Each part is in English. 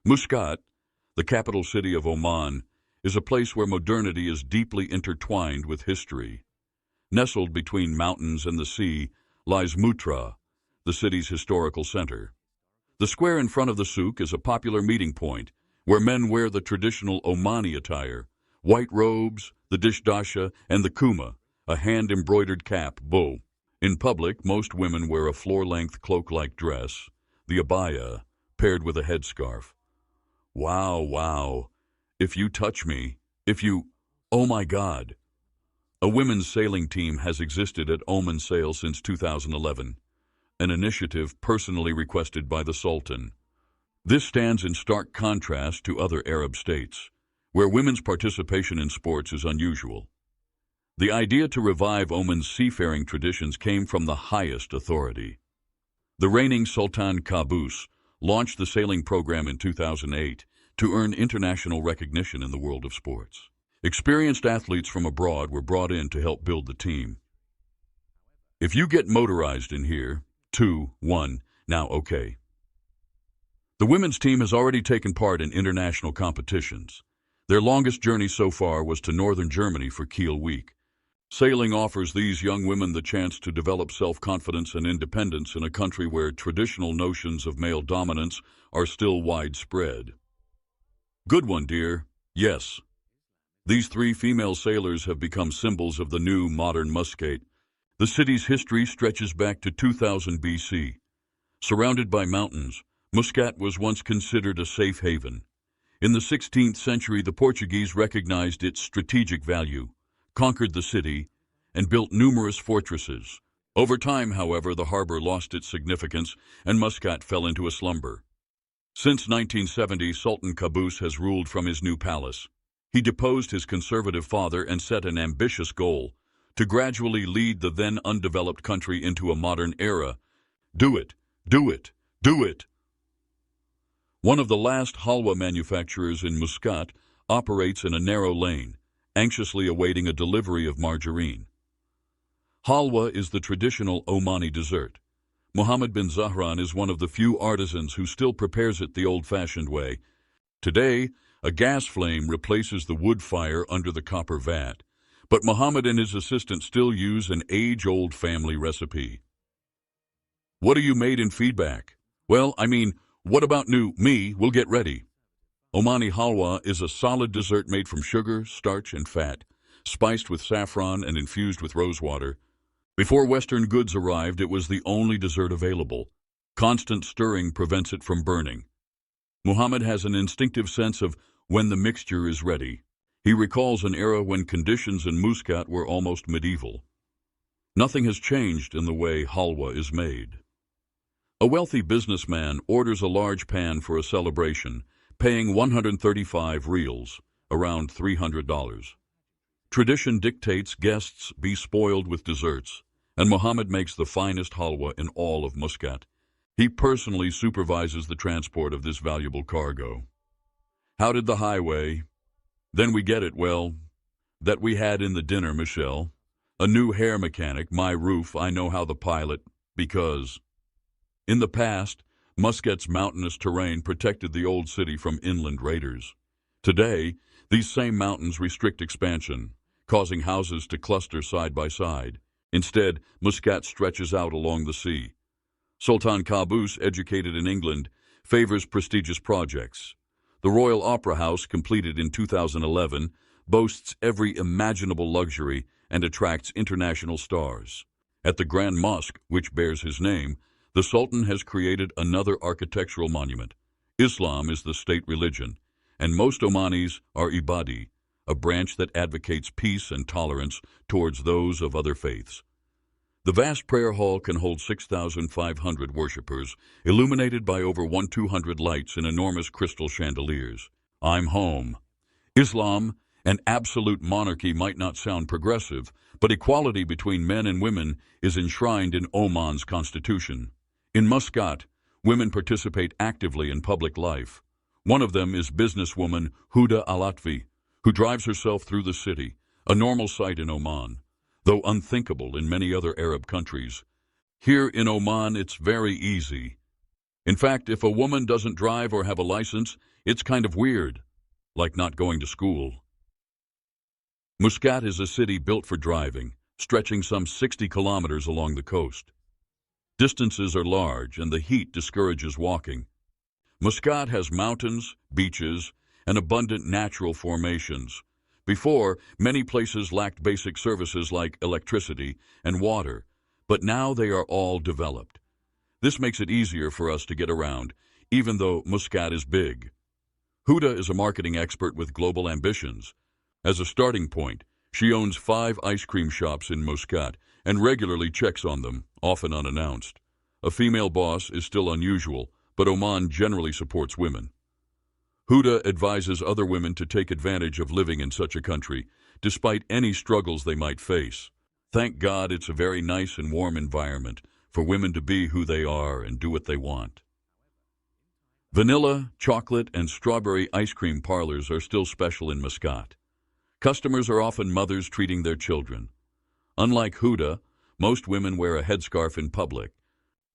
Muscat, the capital city of Oman, is a place where modernity is deeply intertwined with history. Nestled between mountains and the sea lies Mutra, the city's historical center. The square in front of the souk is a popular meeting point where men wear the traditional Omani attire, white robes, the dishdasha, and the kuma, a hand-embroidered cap bow. In public, most women wear a floor-length cloak-like dress, the abaya, paired with a headscarf. Wow, wow. If you touch me, oh my God. A women's sailing team has existed at Oman Sail since 2011, an initiative personally requested by the Sultan. This stands in stark contrast to other Arab states, where women's participation in sports is unusual. The idea to revive Oman's seafaring traditions came from the highest authority. The reigning Sultan Qaboos launched the sailing program in 2008 to earn international recognition in the world of sports. Experienced athletes from abroad were brought in to help build the team. If you get motorized in here, 2-1, now okay. The women's team has already taken part in international competitions. Their longest journey so far was to northern Germany for Kiel Week. Sailing offers these young women the chance to develop self-confidence and independence in a country where traditional notions of male dominance are still widespread. Good one, dear. Yes. These three female sailors have become symbols of the new modern Muscat. The city's history stretches back to 2000 BC. Surrounded by mountains, Muscat was once considered a safe haven. In the 16th century, the Portuguese recognized its strategic value, conquered the city, and built numerous fortresses. Over time, however, the harbor lost its significance and Muscat fell into a slumber. Since 1970, Sultan Qaboos has ruled from his new palace. He deposed his conservative father and set an ambitious goal to gradually lead the then undeveloped country into a modern era. Do it, do it, do it! One of the last halwa manufacturers in Muscat operates in a narrow lane, anxiously awaiting a delivery of margarine. Halwa is the traditional Omani dessert. Mohammed bin Zahran is one of the few artisans who still prepares it the old-fashioned way. Today, a gas flame replaces the wood fire under the copper vat, but Mohammed and his assistant still use an age-old family recipe. What are you made in feedback? Well, what about me? We'll get ready. Omani halwa is a solid dessert made from sugar, starch, and fat, spiced with saffron and infused with rosewater. Before Western goods arrived, it was the only dessert available. Constant stirring prevents it from burning. Muhammad has an instinctive sense of when the mixture is ready. He recalls an era when conditions in Muscat were almost medieval. Nothing has changed in the way halwa is made. A wealthy businessman orders a large pan for a celebration, paying 135 reals, around $300. Tradition dictates guests be spoiled with desserts, and Muhammad makes the finest halwa in all of Muscat. He personally supervises the transport of this valuable cargo. How did the highway? Then we get it, well, that we had in the dinner, Michelle. A new hair mechanic, my roof, I know how the pilot, because... In the past, Muscat's mountainous terrain protected the old city from inland raiders. Today, these same mountains restrict expansion, causing houses to cluster side by side. Instead, Muscat stretches out along the sea. Sultan Qaboos, educated in England, favors prestigious projects. The Royal Opera House, completed in 2011, boasts every imaginable luxury and attracts international stars. At the Grand Mosque, which bears his name, the Sultan has created another architectural monument. Islam is the state religion, and most Omanis are embody, a branch that advocates peace and tolerance towards those of other faiths. The vast prayer hall can hold 6,500 worshippers, illuminated by over 1,200 lights in enormous crystal chandeliers. I'm home. Islam, an absolute monarchy, might not sound progressive, but equality between men and women is enshrined in Oman's constitution. In Muscat, women participate actively in public life. One of them is businesswoman Huda Alatvi, who drives herself through the city, a normal sight in Oman, though unthinkable in many other Arab countries. Here in Oman, it's very easy. In fact, if a woman doesn't drive or have a license, it's kind of weird, like not going to school. Muscat is a city built for driving, stretching some 60 kilometers along the coast. Distances are large and the heat discourages walking. Muscat has mountains, beaches, and abundant natural formations. Before, many places lacked basic services like electricity and water, but now they are all developed. This makes it easier for us to get around, even though Muscat is big. Huda is a marketing expert with global ambitions. As a starting point, she owns 5 ice cream shops in Muscat and regularly checks on them, often unannounced. A female boss is still unusual, but Oman generally supports women. Huda advises other women to take advantage of living in such a country, despite any struggles they might face. Thank God it's a very nice and warm environment for women to be who they are and do what they want. Vanilla, chocolate, and strawberry ice cream parlors are still special in Muscat. Customers are often mothers treating their children. Unlike Huda, most women wear a headscarf in public.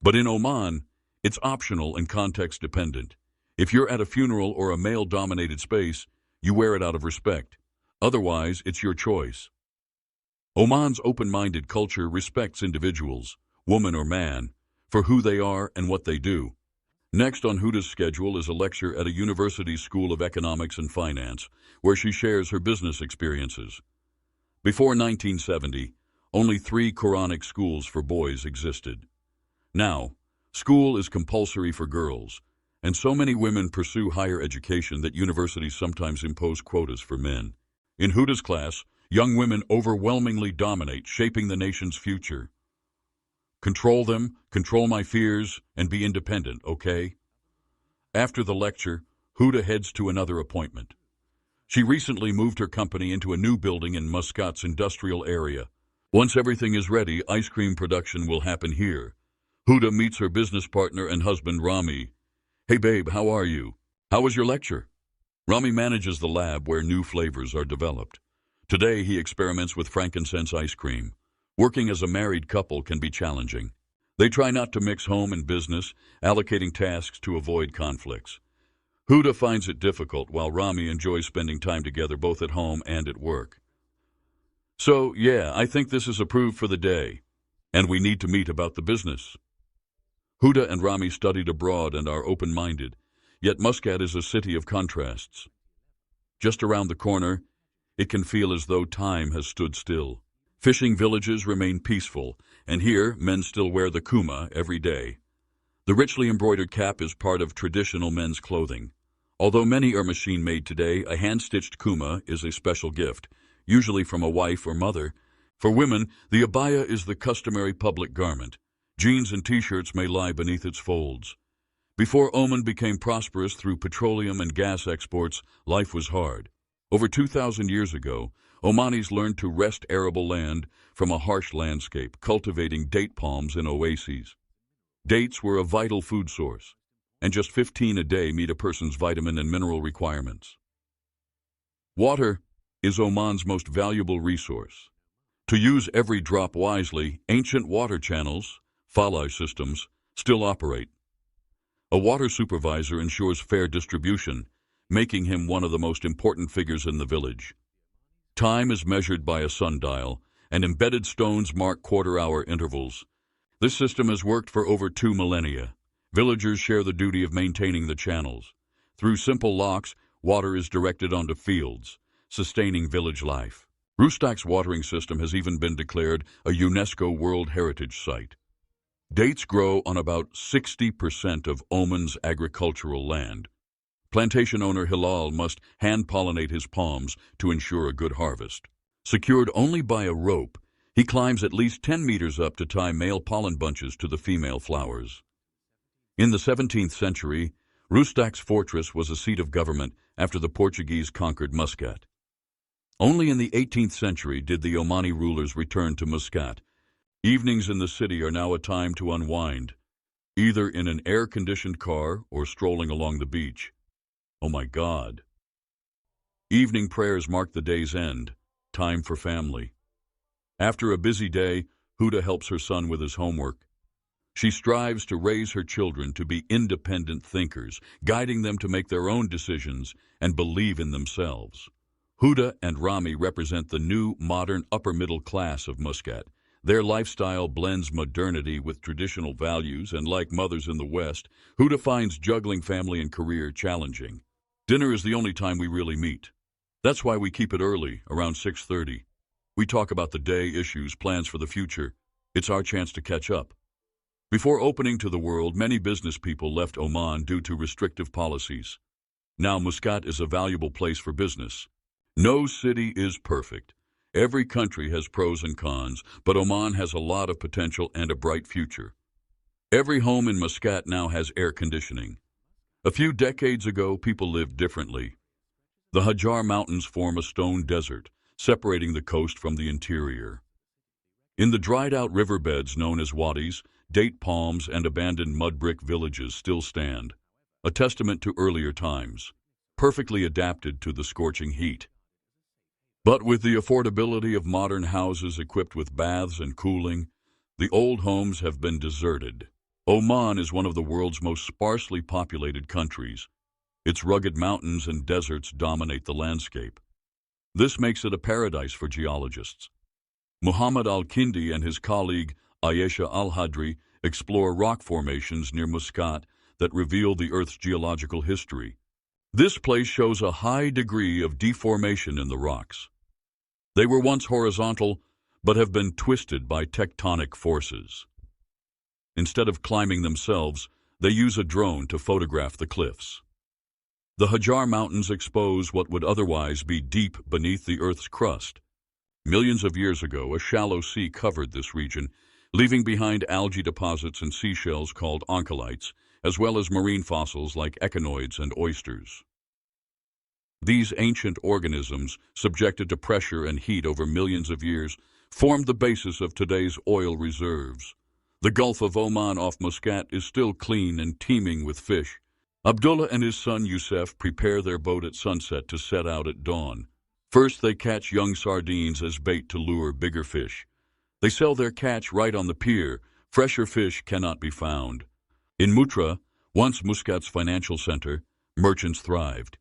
But in Oman, it's optional and context-dependent. If you're at a funeral or a male-dominated space, you wear it out of respect. Otherwise, it's your choice. Oman's open-minded culture respects individuals, woman or man, for who they are and what they do. Next on Huda's schedule is a lecture at a university school of economics and finance, where she shares her business experiences. Before 1970, only 3 Quranic schools for boys existed. Now, school is compulsory for girls, and so many women pursue higher education that universities sometimes impose quotas for men. In Huda's class, young women overwhelmingly dominate, shaping the nation's future. Control them, control my fears, and be independent, okay? After the lecture, Huda heads to another appointment. She recently moved her company into a new building in Muscat's industrial area. Once everything is ready, ice cream production will happen here. Huda meets her business partner and husband, Rami. Hey babe, how are you? How was your lecture? Rami manages the lab where new flavors are developed. Today he experiments with frankincense ice cream. Working as a married couple can be challenging. They try not to mix home and business, allocating tasks to avoid conflicts. Huda finds it difficult while Rami enjoys spending time together both at home and at work. So, yeah, I think this is approved for the day, and we need to meet about the business. Huda and Rami studied abroad and are open-minded, yet Muscat is a city of contrasts. Just around the corner, it can feel as though time has stood still. Fishing villages remain peaceful, and here men still wear the kuma every day. The richly embroidered cap is part of traditional men's clothing. Although many are machine-made today, a hand-stitched kuma is a special gift, usually from a wife or mother. For women, the abaya is the customary public garment. Jeans and t-shirts may lie beneath its folds. Before Oman became prosperous through petroleum and gas exports, life was hard. Over 2,000 years ago, Omanis learned to wrest arable land from a harsh landscape, cultivating date palms in oases. Dates were a vital food source, and just 15 a day meet a person's vitamin and mineral requirements. Water is Oman's most valuable resource. To use every drop wisely, ancient water channels, falaj systems, still operate. A water supervisor ensures fair distribution, making him one of the most important figures in the village. Time is measured by a sundial, and embedded stones mark quarter-hour intervals. This system has worked for over 2 millennia. Villagers share the duty of maintaining the channels. Through simple locks, water is directed onto fields, sustaining village life. Rustak's watering system has even been declared a UNESCO World Heritage Site. Dates grow on about 60% of Oman's agricultural land. Plantation owner Hilal must hand-pollinate his palms to ensure a good harvest. Secured only by a rope, he climbs at least 10 meters up to tie male pollen bunches to the female flowers. In the 17th century, Rustak's fortress was a seat of government after the Portuguese conquered Muscat. Only in the 18th century did the Omani rulers return to Muscat. Evenings in the city are now a time to unwind, either in an air-conditioned car or strolling along the beach. Oh my God. Evening prayers mark the day's end, time for family. After a busy day, Huda helps her son with his homework. She strives to raise her children to be independent thinkers, guiding them to make their own decisions and believe in themselves. Huda and Rami represent the new, modern upper-middle class of Muscat. Their lifestyle blends modernity with traditional values, and like mothers in the West, Huda finds juggling family and career challenging. Dinner is the only time we really meet. That's why we keep it early, around 6:30. We talk about the day, issues, plans for the future. It's our chance to catch up. Before opening to the world, many business people left Oman due to restrictive policies. Now Muscat is a valuable place for business. No city is perfect. Every country has pros and cons, but Oman has a lot of potential and a bright future. Every home in Muscat now has air conditioning. A few decades ago, people lived differently. The Hajar Mountains form a stone desert, separating the coast from the interior. In the dried-out riverbeds known as wadis, date palms and abandoned mud brick villages still stand, a testament to earlier times, perfectly adapted to the scorching heat. But with the affordability of modern houses equipped with baths and cooling, the old homes have been deserted. Oman is one of the world's most sparsely populated countries. Its rugged mountains and deserts dominate the landscape. This makes it a paradise for geologists. Muhammad al-Kindi and his colleague Ayesha al-Hadri explore rock formations near Muscat that reveal the Earth's geological history. This place shows a high degree of deformation in the rocks. They were once horizontal, but have been twisted by tectonic forces. Instead of climbing themselves, they use a drone to photograph the cliffs. The Hajar Mountains expose what would otherwise be deep beneath the Earth's crust. Millions of years ago, a shallow sea covered this region, leaving behind algae deposits and seashells called oncolites, as well as marine fossils like echinoids and oysters. These ancient organisms, subjected to pressure and heat over millions of years, formed the basis of today's oil reserves. The Gulf of Oman off Muscat is still clean and teeming with fish. Abdullah and his son Youssef prepare their boat at sunset to set out at dawn. First, they catch young sardines as bait to lure bigger fish. They sell their catch right on the pier. Fresher fish cannot be found. In Mutra, once Muscat's financial center, merchants thrived.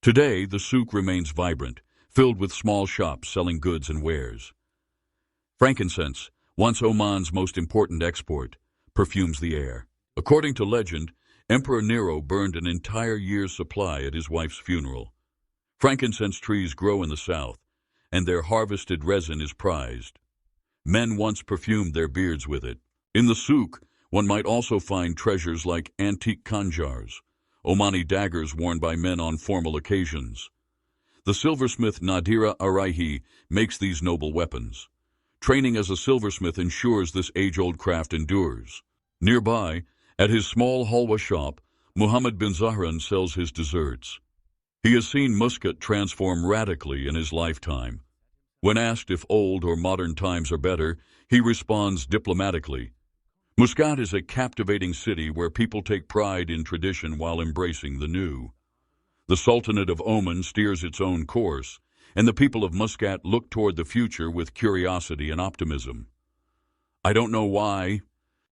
Today, the souk remains vibrant, filled with small shops selling goods and wares. Frankincense, once Oman's most important export, perfumes the air. According to legend, Emperor Nero burned an entire year's supply at his wife's funeral. Frankincense trees grow in the south, and their harvested resin is prized. Men once perfumed their beards with it. In the souk, one might also find treasures like antique khanjars, Omani daggers worn by men on formal occasions. The silversmith Nadira Araihi makes these noble weapons. Training as a silversmith ensures this age-old craft endures. Nearby, at his small halwa shop, Muhammad bin Zahran sells his desserts. He has seen Muscat transform radically in his lifetime. When asked if old or modern times are better, he responds diplomatically, "Muscat is a captivating city where people take pride in tradition while embracing the new." The Sultanate of Oman steers its own course, and the people of Muscat look toward the future with curiosity and optimism. I don't know why,